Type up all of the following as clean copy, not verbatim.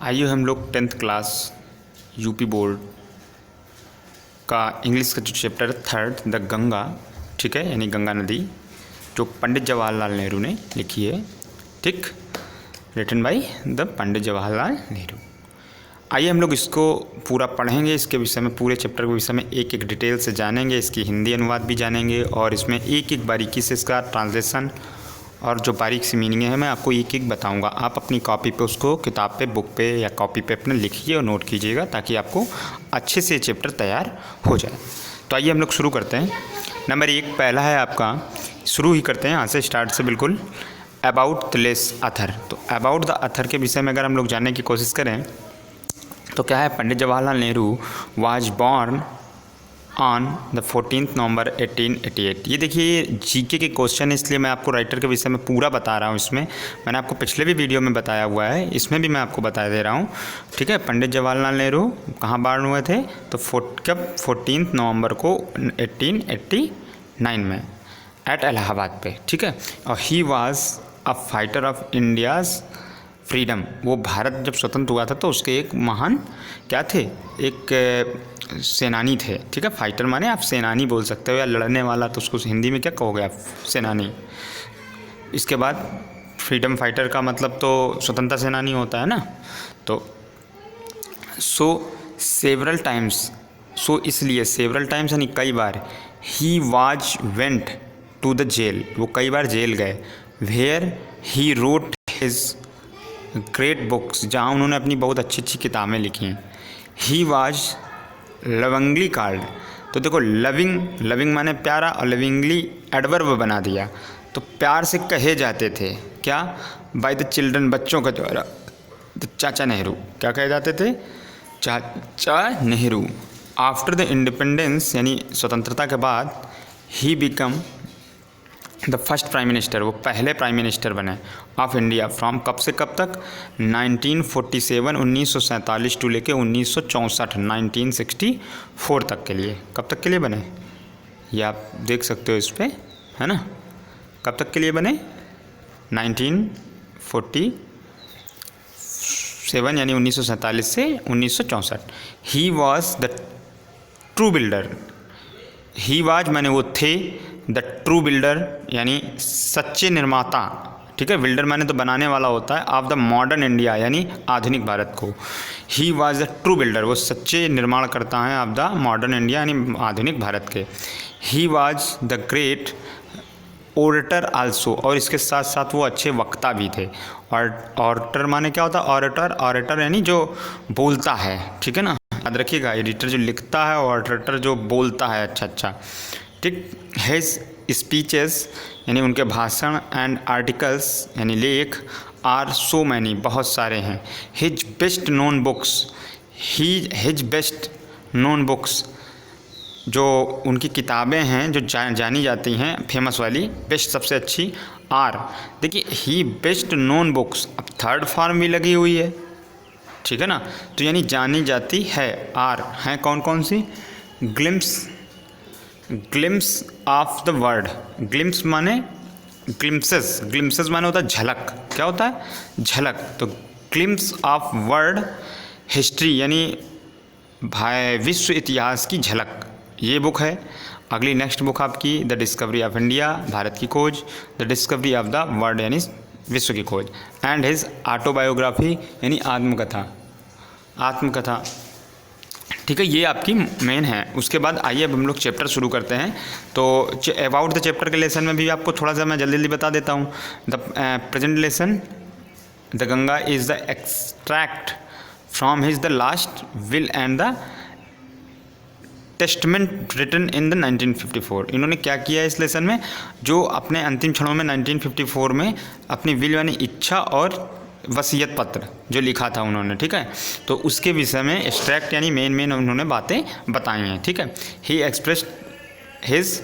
आइए हम लोग 10th क्लास यूपी बोर्ड का इंग्लिश का जो चैप्टर थर्ड द गंगा, ठीक है, यानी गंगा नदी, जो पंडित जवाहरलाल नेहरू ने लिखी है, ठीक, रिटन बाय द पंडित जवाहरलाल नेहरू। आइए हम लोग इसको पूरा पढ़ेंगे, इसके विषय में, पूरे चैप्टर के विषय में एक एक डिटेल से जानेंगे, इसकी हिंदी अनुवाद भी जानेंगे और इसमें एक एक बारीकी से इसका ट्रांसलेशन और जो बारीक सी मीनिंग है मैं आपको एक एक बताऊंगा। आप अपनी कॉपी पे उसको, किताब पे, बुक पे या कॉपी पे अपने लिखिए और नोट कीजिएगा ताकि आपको अच्छे से चैप्टर तैयार हो जाए। तो आइए हम लोग शुरू करते हैं। नंबर 1 पहला है आपका, शुरू ही करते हैं यहाँ से, स्टार्ट से बिल्कुल, अबाउट द लेस अथर। तो अबाउट द अथर के विषय में अगर हम लोग जानने की कोशिश करें तो क्या है, Pandit Jawaharlal Nehru was born on the 14 November 1888। ये देखिए जीके के क्वेश्चन है, इसलिए मैं आपको राइटर के विषय में पूरा बता रहा हूँ। इसमें मैंने आपको पिछले भी वीडियो में बताया हुआ है, इसमें भी मैं आपको बता दे रहा हूँ, ठीक है। पंडित जवाहरलाल नेहरू कहाँ बॉर्न हुए थे, तो कब 14 नवंबर को 1889 में एट इलाहाबाद पे, ठीक है। और he was a fighter of India's freedom. वो भारत जब स्वतंत्र हुआ था तो उसके एक महान क्या थे, एक सेनानी थे, ठीक है। फाइटर माने आप सेनानी बोल सकते हो या लड़ने वाला, तो उसको हिंदी में क्या कहोगे आप, सेनानी। इसके बाद फ्रीडम फाइटर का मतलब तो स्वतंत्रता सेनानी होता है ना। तो सेवरल टाइम्स, इसलिए सेवरल टाइम्स यानी कई बार, he was went to the jail, वो कई बार जेल गए, where he wrote his great books, जहाँ उन्होंने अपनी बहुत अच्छी अच्छी किताबें लिखी हैं। ही वाज लविंगली कॉल्ड, तो देखो लविंग माने प्यारा और लविंगली एडवर्ब बना दिया, तो प्यार से कहे जाते थे क्या, बाय द चिल्ड्रन, बच्चों के द्वारा, तो चाचा नेहरू, क्या कहे जाते थे, चाचा नेहरू। आफ्टर द इंडिपेंडेंस यानी स्वतंत्रता के बाद, he become the first prime minister, वो पहले प्राइम मिनिस्टर बने ऑफ इंडिया, फ्रॉम कब से कब तक, 1947 1947 टू लेके 1964 1964 तक के लिए, कब तक के लिए बने, ये आप देख सकते हो इस पर, है ना, कब तक के लिए बने, 1947 यानी 1947 से 1964। He was the true builder, he was माने वो थे, द ट्रू बिल्डर यानी सच्चे निर्माता, ठीक है। बिल्डर माने तो बनाने वाला होता है, ऑफ द मॉडर्न इंडिया यानी आधुनिक भारत को। He was the true builder, वो सच्चे निर्माण करता है ऑफ द मॉडर्न इंडिया यानी आधुनिक भारत के। He was the great orator also, और इसके साथ साथ वो अच्छे वक्ता भी थे। और ऑरेटर माने क्या होता है, ऑरेटर यानी जो बोलता है, ठीक है ना, याद रखिएगा, एडिटर जो लिखता है, ऑरेटर जो बोलता है, अच्छा, ठीक। हिज स्पीचेस यानी उनके भाषण, एंड आर्टिकल्स यानी लेख, आर सो मैनी, बहुत सारे हैं। His best known books, his best known books, जो उनकी किताबें हैं जो जानी जाती हैं, फेमस वाली, बेस्ट सबसे अच्छी, आर, देखिए ही बेस्ट नोन बुक्स, अब थर्ड फॉर्म भी लगी हुई है, ठीक है ना, तो यानी जानी जाती है, आर हैं कौन कौन सी, glimpse of the world, glimpse माने ग्लिम्सेस माने होता है झलक, क्या होता है, झलक, तो ग्लिम्स ऑफ वर्ड हिस्ट्री यानी विश्व इतिहास की झलक, ये बुक है। अगली नेक्स्ट बुक आपकी the discovery of India, Bharat की खोज, the discovery of the world यानी विश्व की खोज, एंड हिज ऑटोबायोग्राफी यानी आत्मकथा, ठीक है। ये आपकी मेन है। उसके बाद आइए अब हम लोग चैप्टर शुरू करते हैं। तो अबाउट द चैप्टर के लेसन में भी आपको थोड़ा सा मैं जल्दी बता देता हूँ। The present lesson, the Ganga is the extract from his the last will and the testament written in the 1954। इन्होंने क्या किया है इस लेसन में, जो अपने अंतिम क्षणों में 1954 में अपनी विल यानी इच्छा और वसीयत पत्र जो लिखा था उन्होंने, ठीक है, तो उसके विषय में एक्सट्रैक्ट यानी मेन उन्होंने बातें बताई हैं, ठीक है। He expressed his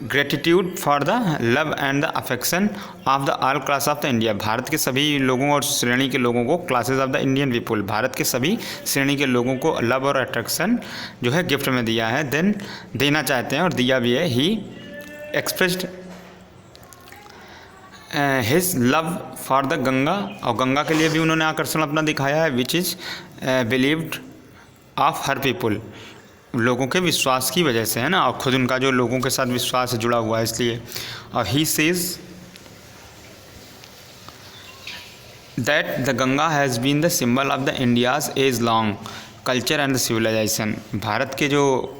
gratitude for the love and the affection of the all class of the India, भारत के सभी लोगों और श्रेणी के लोगों को, classes of the Indian people, भारत के सभी श्रेणी के लोगों को लव और अट्रैक्शन जो है गिफ्ट में दिया है, देन देना चाहते हैं और दिया भी है। He expressed his love for the Ganga, और गंगा के लिए भी उन्होंने आकर्षण अपना दिखाया है, which is believed of her people, लोगों के विश्वास की वजह से, है ना, और खुद उनका जो लोगों के साथ विश्वास जुड़ा हुआ है इसलिए। और he says that the Ganga has been the symbol of the India's age long culture and the civilization, Bharat के जो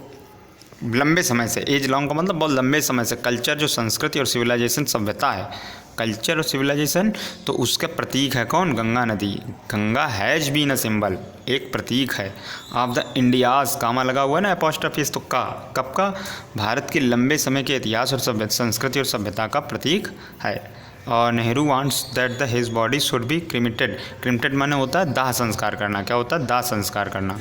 लंबे समय से, एज लॉन्ग का मतलब बहुत लंबे समय से, कल्चर जो संस्कृति और सिविलाइजेशन सभ्यता है, कल्चर और सिविलाइजेशन, तो उसका प्रतीक है कौन? गंगा नदी। Ganga has been a symbol, एक प्रतीक है, ऑफ द इंडियाज़, कामा लगा हुआ है ना एपोस्ट्रोफी, तो का कब का? भारत के लंबे समय के इतिहास और संस्कृति और सभ्यता का प्रतीक है। और Nehru wants that the his body should be cremated, cremated माने होता है दाह संस्कार करना, क्या होता है? दाह संस्कार करना।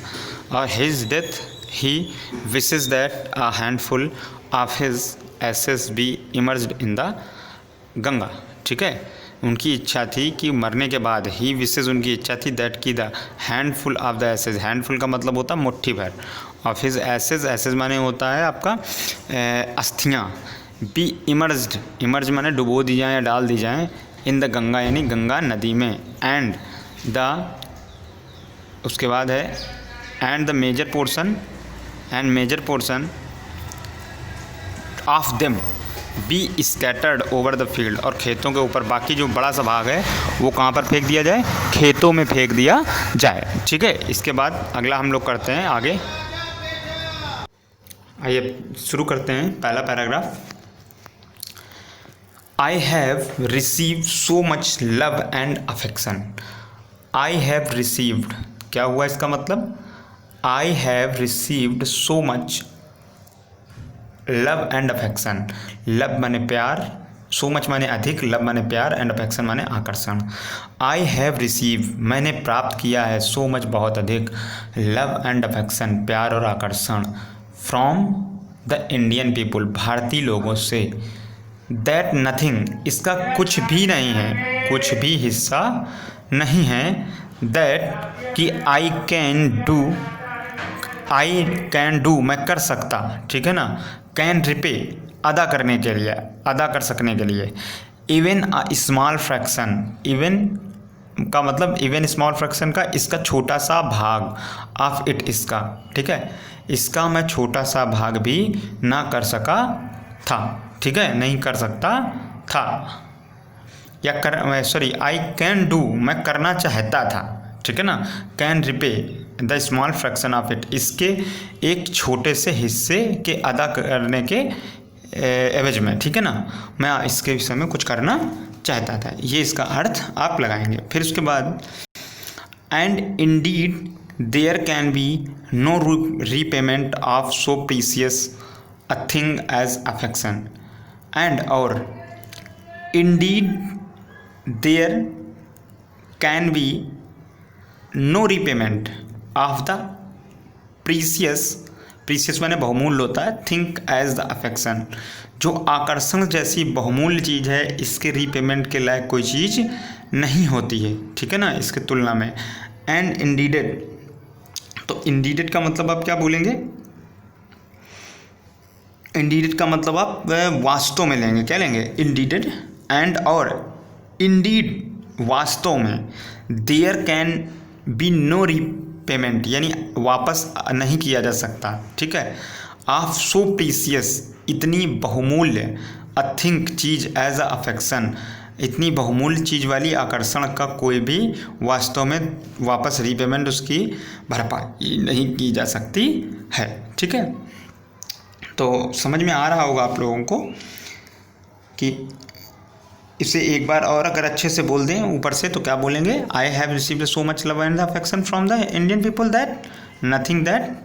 और his death he wishes that a handful of his ashes be immersed in the Ganga, ठीक है। उनकी इच्छा थी कि मरने के बाद, ही विशेज उनकी इच्छा थी, दैट की the handful of the ashes, handful का मतलब होता है मुट्ठी भर, ऑफ हिज एसेज, एसेज माने होता है आपका अस्थियाँ, बी इमर्ज्ड, इमर्ज माने डुबो दी जाएँ या डाल दी जाएँ, इन द गंगा यानी गंगा नदी में, एंड द, उसके बाद है and the major portion of them be scattered over the field, और खेतों के ऊपर बाकी जो बड़ा सा भाग है वो कहाँ पर फेंक दिया जाए? खेतों में फेंक दिया जाए, ठीक है। इसके बाद अगला हम लोग करते हैं आगे, आइए शुरू करते हैं पहला paragraph. I have received so much love and affection, I have received, क्या हुआ इसका मतलब? I have received so much love and affection, love माने प्यार, सो मच माने अधिक, लव माने प्यार, एंड अफेक्शन माने आकर्षण। आई हैव रिसीव, मैंने प्राप्त किया है, सो मच बहुत अधिक, लव एंड अफेक्शन प्यार और आकर्षण, फ्रॉम द इंडियन पीपुल भारतीय लोगों से, दैट नथिंग, इसका कुछ भी नहीं है, कुछ भी हिस्सा नहीं है, दैट कि आई कैन डू मैं कर सकता, ठीक है ना, कैन रिपे अदा करने के लिए, अदा कर सकने के लिए, even a small fraction, even का मतलब इवन स्मॉल फ्रैक्शन का इसका छोटा सा भाग, ऑफ इट इसका, ठीक है, इसका मैं छोटा सा भाग भी ना कर सका था, ठीक है, नहीं कर सकता था, या कर सॉरी आई कैन डू मैं करना चाहता था, ठीक है ना, can repay the small fraction of it, इसके एक छोटे से हिस्से के अदा करने के एवज में, ठीक है ना, मैं इसके विषय में कुछ करना चाहता था, ये इसका अर्थ आप लगाएंगे। फिर उसके बाद and indeed there can be no repayment of so precious a thing as affection, and और indeed there can be no repayment of the precious माने बहुमूल्य होता है, थिंक एज द अफेक्शन, जो आकर्षण जैसी बहुमूल्य चीज़ है, इसके रीपेमेंट के लायक कोई चीज़ नहीं होती है, ठीक है ना, इसके तुलना में। एंड इंडीडेड, तो इंडीडेड का मतलब आप क्या बोलेंगे? इंडीडेड का मतलब आप वास्तव में लेंगे, क्या लेंगे? इंडीडेड, एंड और इंडीड वास्तव में, there can be no repayment यानी वापस नहीं किया जा सकता, ठीक है, ऑफ सो प्रीसियस इतनी बहुमूल्य, अ थिंक चीज़ एज अ अफेक्शन इतनी बहुमूल्य चीज़ वाली आकर्षण का कोई भी वास्तव में वापस रीपेमेंट उसकी भरपाई नहीं की जा सकती है, ठीक है। तो समझ में आ रहा होगा आप लोगों को कि इसे एक बार और अगर अच्छे से बोल दें ऊपर से तो क्या बोलेंगे? I have received so much love and affection from the Indian people that nothing that,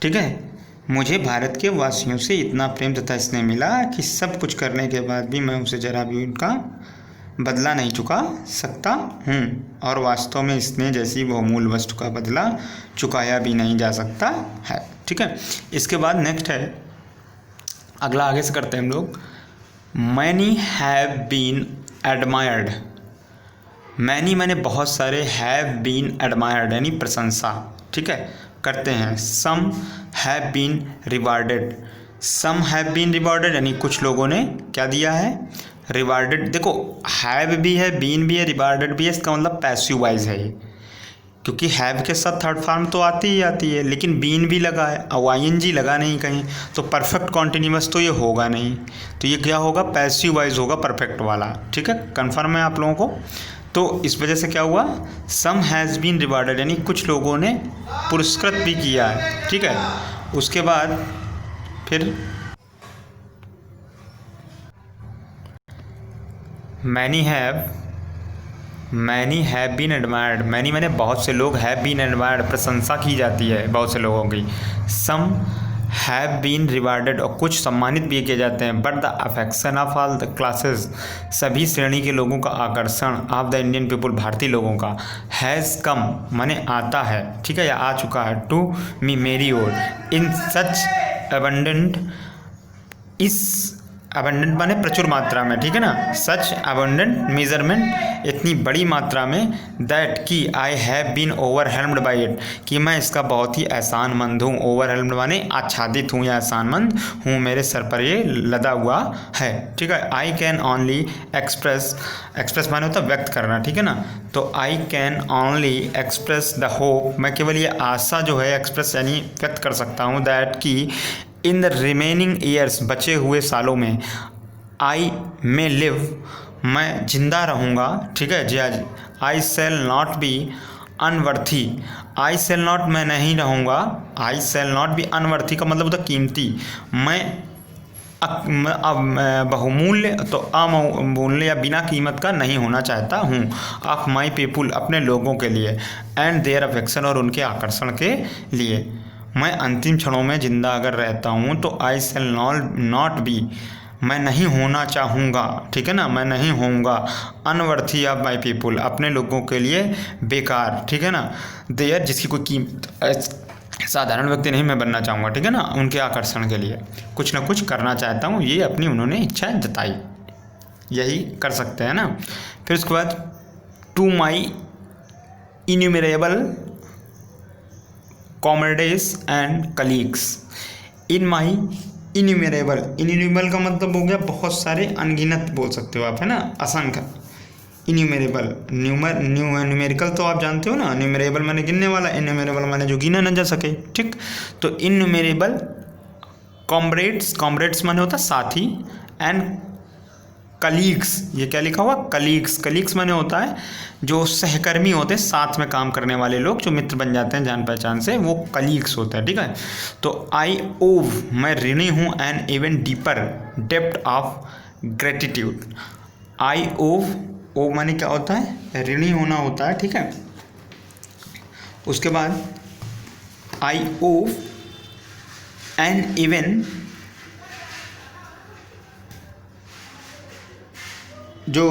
ठीक है, मुझे भारत के वासियों से इतना प्रेम तथा स्नेह मिला कि सब कुछ करने के बाद भी मैं उसे जरा भी उनका बदला नहीं चुका सकता हूँ, और वास्तव में स्नेह जैसी बहुमूल्य वस्तु का बदला चुकाया भी नहीं जा सकता है, ठीक है। इसके बाद नेक्स्ट है, अगला आगे से करते हैं हम लोग। Many have been admired, many मैंने बहुत सारे, हैव बीन एडमायर्ड यानी प्रशंसा, ठीक है, करते हैं। Some have been rewarded, some have been rewarded यानी कुछ लोगों ने क्या दिया है? रिवार्डेड, देखो हैव भी है, बीन भी है, रिवार्डेड भी है, इसका मतलब पैसिव वॉइस है ये, क्योंकि हैव के साथ थर्ड फॉर्म तो आती ही आती है, लेकिन बीन भी लगा है, ING लगा नहीं कहीं, तो परफेक्ट कॉन्टिन्यूअस तो ये होगा नहीं, तो ये क्या होगा, पैसिव वॉइस होगा परफेक्ट वाला। ठीक है, कन्फर्म है आप लोगों को। तो इस वजह से क्या हुआ, सम हैज़ बीन रिवार्डेड, यानी कुछ लोगों ने पुरस्कृत भी किया है। ठीक है, उसके बाद फिर many have been admired, many मैंने बहुत से लोग, हैव बीन एडमायर्ड प्रशंसा की जाती है बहुत से लोगों की। सम हैव बीन रिवार्डेड, और कुछ सम्मानित भी किए जाते हैं। But the affection of all the classes, सभी श्रेणी के लोगों का आकर्षण, ऑफ द इंडियन पीपल, भारतीय लोगों का, हैज़ कम माने आता है, ठीक है, या आ चुका है, टू मी मेरी ओर, इन सच अबंडेंट, इस अबंडेंट माने प्रचुर मात्रा में, ठीक है ना, सच अबंडेंट मेजरमेंट, इतनी बड़ी मात्रा में, दैट कि I have been overwhelmed by it, कि मैं इसका बहुत ही एहसानमंद हूँ। ओवरहेल्म्ड माने आच्छादित हूँ या एहसानमंद हूँ, मेरे सर पर ये लदा हुआ है। ठीक है, आई कैन ओनली एक्सप्रेस माने होता है व्यक्त करना, ठीक है ना, तो I can only express the hope, मैं केवल ये आशा जो है एक्सप्रेस यानी व्यक्त कर सकता हूँ, दैट कि इन द रिमेनिंग ईयर्स, बचे हुए सालों में, आई मे लिव, मैं जिंदा रहूँगा। ठीक है जी, आज I shall not be unworthy, I shall not मैं नहीं रहूँगा, I shall not be unworthy का मतलब होता कीमती, मैं बहुमूल्य तो अमूल्य या बिना कीमत का नहीं होना चाहता हूँ, ऑफ माई पीपुल, अपने लोगों के लिए, एंड देयर अफेक्शन, और उनके आकर्षण के लिए। मैं अंतिम क्षणों में जिंदा अगर रहता हूँ तो आई सेल नॉट बी, मैं नहीं होना चाहूँगा, ठीक है ना, मैं नहीं होऊंगा, अनवर्थी ऑफ माई पीपुल, अपने लोगों के लिए बेकार, ठीक है ना, देयर, जिसकी कोई कीमत, साधारण व्यक्ति नहीं मैं बनना चाहूँगा, ठीक है ना, उनके आकर्षण के लिए कुछ ना कुछ करना चाहता हूँ, ये अपनी उन्होंने इच्छा जताई, यही कर सकते हैं ना। फिर उसके बाद to my innumerable comrades and colleagues, in my innumerable का मतलब हो गया बहुत सारे, अनगिनत बोल सकते हो आप, है ना, असंख्य। इन्यूमरेबल, न्यूमेरिकल तो आप जानते हो ना, न्यूमरेबल माने गिनने वाला, इन्यूमरेबल माने जो गिना न जा सके। ठीक, तो इन्यूमरेबल कॉमरेड्स माने होता साथी, एंड कलीग्स, ये क्या लिखा हुआ, कलीग्स माने होता है जो सहकर्मी होते हैं, साथ में काम करने वाले लोग जो मित्र बन जाते हैं जान पहचान से, वो कलीग्स होता है। ठीक है, तो आई ओव, मैं ऋणी हूँ, an even deeper depth of gratitude, I owe माने क्या होता है, ऋणी होना होता है। ठीक है, उसके बाद आई ओव एन इवन, जो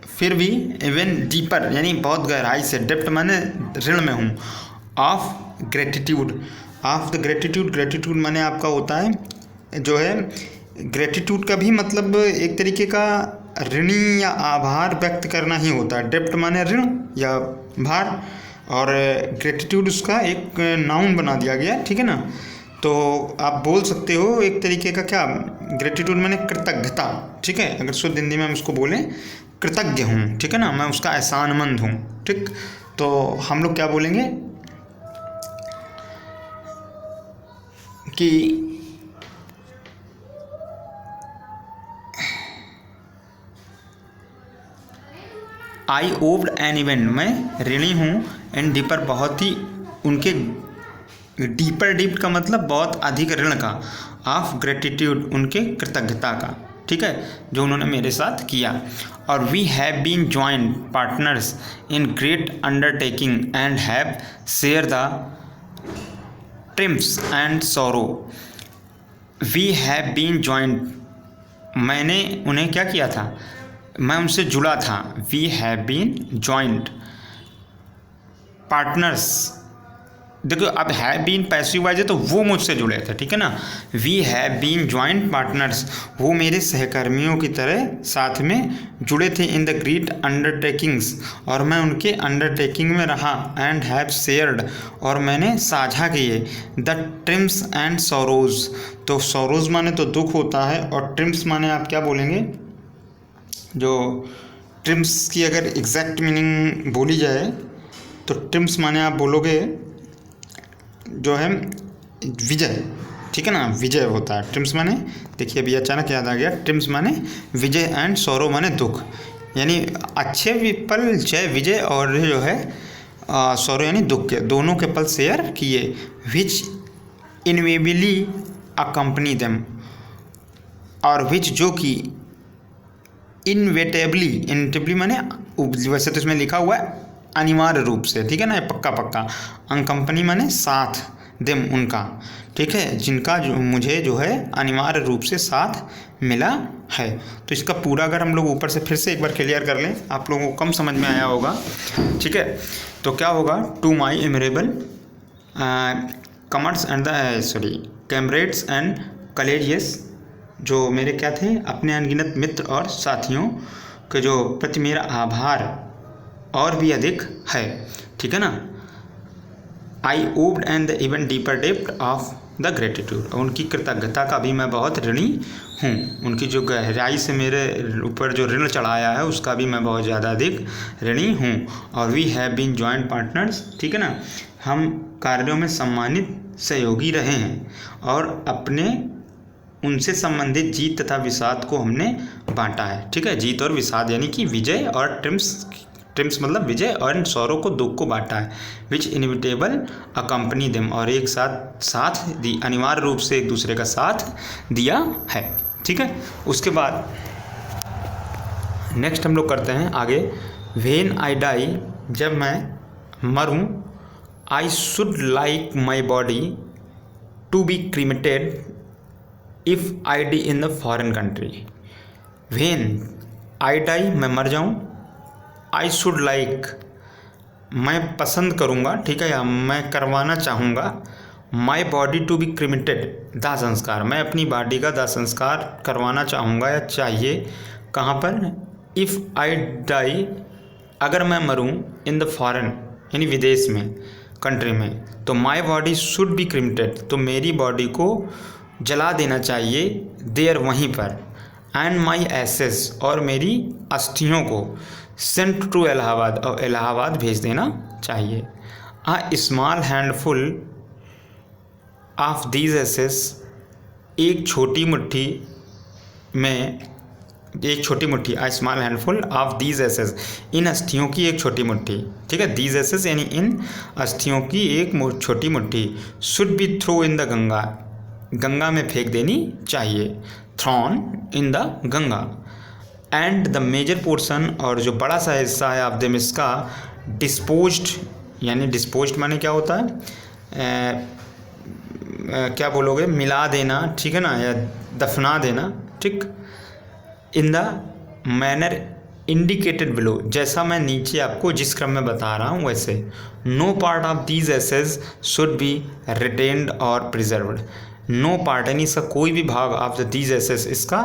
फिर भी, इवन डीपर यानी बहुत गहराई से, डेप्थ माने ऋण में हूँ, of gratitude, of the gratitude माने आपका होता है जो है, ग्रेटिट्यूड का भी मतलब एक तरीके का ऋणी या आभार व्यक्त करना ही होता है। डेप्थ माने ऋण या भार, और ग्रेटिट्यूड उसका एक नाउन बना दिया गया। ठीक है ना, तो आप बोल सकते हो एक तरीके का क्या, ग्रेटिट्यूड माने कृतज्ञता। ठीक है, अगर शुद्ध हिंदी में हम उसको बोलें, कृतज्ञ हूँ, ठीक है ना, मैं उसका एहसानमंद हूँ। ठीक, तो हम लोग क्या बोलेंगे कि आई ओव्ड एन इवेंट, मैं ऋणी हूँ, एंड डीपर बहुत ही उनके, डीप का मतलब बहुत अधिक ऋण का, ऑफ ग्रेटिट्यूड उनके कृतज्ञता का। ठीक है, जो उन्होंने मेरे साथ किया। और we have been joint partners in great undertaking and have share the triumphs and sorrow. We have been joint, मैंने उन्हें क्या किया था, मैं उनसे जुड़ा था। We have been joint partners देखो अब हैव बीन पैसिव वॉइस है तो वो मुझसे जुड़े थे, ठीक है ना। We have been joint partners, वो मेरे सहकर्मियों की तरह साथ में जुड़े थे। इन द ग्रेट अंडरटेकिंग्स, और मैं उनके अंडरटेकिंग में रहा। एंड हैव शेयर्ड, और मैंने साझा किए। द ट्रिम्स एंड सॉरोज, तो सॉरोज माने तो दुख होता है, और ट्रिम्स माने आप क्या बोलेंगे, जो ट्रिम्स की अगर एग्जैक्ट मीनिंग बोली जाए तो ट्रिम्स माने आप बोलोगे जो है विजय, ठीक है ना, विजय होता है ट्रिम्स माने। देखिए अभी अचानक याद आ गया, ट्रिम्स माने विजय एंड सौरो माने दुख, यानी अच्छे भी पल जय विजय, और जो है सौरो यानी दुख के, दोनों के पल शेयर किए। विच इनवेबली अकम्पनी देम, और विच जो कि इनवेटेबली माने वैसे तो इसमें लिखा हुआ है अनिवार्य रूप से, ठीक है ना, पक्का पक्का। अनकंपनी माने साथ, देम उनका, ठीक है, जिनका जो मुझे जो है अनिवार्य रूप से साथ मिला है। तो इसका पूरा अगर हम लोग ऊपर से फिर से एक बार क्लियर कर लें, आप लोगों को कम समझ में आया होगा, ठीक है। तो क्या होगा, to my innumerable comrades and comrades and colleagues, जो मेरे क्या थे अपने अनगिनत मित्र और साथियों के जो प्रति मेरा आभार और भी अधिक है, ठीक है ना। I owed and the even deeper depth of the gratitude, और उनकी कृतज्ञता का भी मैं बहुत ऋणी हूँ। उनकी जो गहराई से मेरे ऊपर जो ऋण चढ़ाया है उसका भी मैं बहुत ज़्यादा अधिक ऋणी हूँ। और we have been joint partners, ठीक है ना, हम कार्यों में सम्मानित सहयोगी रहे हैं, और अपने उनसे संबंधित जीत तथा विषाद को हमने बांटा है, ठीक है। जीत और विषाद यानी कि विजय और ट्रिम्स मतलब विजय, और सौरों को दुख को बांटा है। विच इनविटेबल अकम्पनी देम, और एक साथ दी, अनिवार्य रूप से एक दूसरे का साथ दिया है, ठीक है। उसके बाद नेक्स्ट हम लोग करते हैं आगे। व्हेन आई डाई, जब मैं मरूं, I should like my body to be cremated if I die in the foreign country. When I die, मैं मर जाऊं, आई शुड लाइक, मैं पसंद करूँगा, ठीक है, या मैं करवाना चाहूँगा, my body to be cremated, दाह संस्कार, मैं अपनी बॉडी का दाह संस्कार करवाना चाहूँगा या चाहिए। कहाँ पर, इफ़ आई डाई, अगर मैं मरूँ, इन द फॉरेन यानी विदेश में, कंट्री में, तो my body should be cremated, तो मेरी बॉडी को जला देना चाहिए, देयर वहीं पर। एंड माई एसेस, और मेरी अस्थियों को सेंट टू इलाहाबाद, और इलाहाबाद भेज देना चाहिए। A small handful of these ashes, एक छोटी मुट्ठी में, एक छोटी मुट्ठी, a small handful of these ashes, इन अस्थियों की एक छोटी मुट्ठी, ठीक है, दीज एसेस यानी इन अस्थियों की एक छोटी मुट्ठी, should be throw in the Ganga, Ganga में फेंक देनी चाहिए, thrown in the Ganga. And the major portion, और जो बड़ा सा हिस्सा है ऑफ देम इसका, डिस्पोज्ड, यानी डिस्पोज्ड माने क्या होता है, क्या बोलोगे, मिला देना, ठीक है ना, या दफना देना, ठीक, in the manner indicated below, जैसा मैं नीचे आपको जिस क्रम में बता रहा हूँ वैसे। No part of these ashes should be retained और प्रिजर्व्ड, नो पार्ट यानी इसका कोई भी भाग ऑफ द दीज एसेस, इसका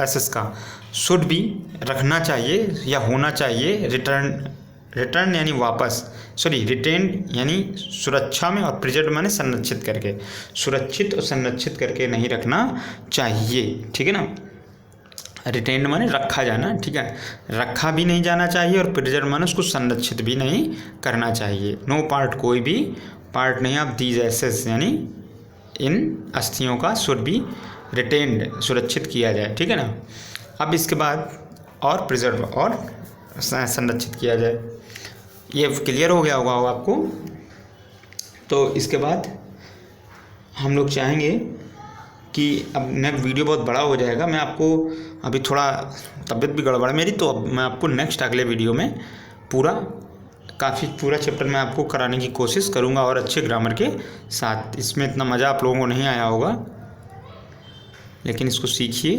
एसेस का, शुड बी रखना चाहिए या होना चाहिए, रिटर्न यानी वापस, रिटेन्ड यानी सुरक्षा में, और प्रिजर्व माने संरक्षित करके, सुरक्षित और संरक्षित करके नहीं रखना चाहिए, ठीक है ना। रिटेन्ड माने रखा जाना, ठीक है, रखा भी नहीं जाना चाहिए, और प्रिजर्व माने उसको संरक्षित भी नहीं करना चाहिए। नो पार्ट, कोई भी पार्ट नहीं ऑफ दीज एसेस यानी इन अस्थियों का, शुड बी रिटेन्ड, सुरक्षित किया जाए, ठीक है ना। अब इसके बाद और प्रिजर्व और संरक्षित किया जाए, ये क्लियर हो गया होगा आपको। तो इसके बाद हम लोग चाहेंगे कि अब नेक्स्ट वीडियो बहुत बड़ा हो जाएगा, मैं आपको अभी थोड़ा तबीयत भी गड़बड़ है मेरी, तो अब मैं आपको नेक्स्ट अगले वीडियो में पूरा चैप्टर मैं आपको कराने की कोशिश करूँगा, और अच्छे ग्रामर के साथ। इसमें इतना मज़ा आप लोगों को नहीं आया होगा, लेकिन इसको सीखिए।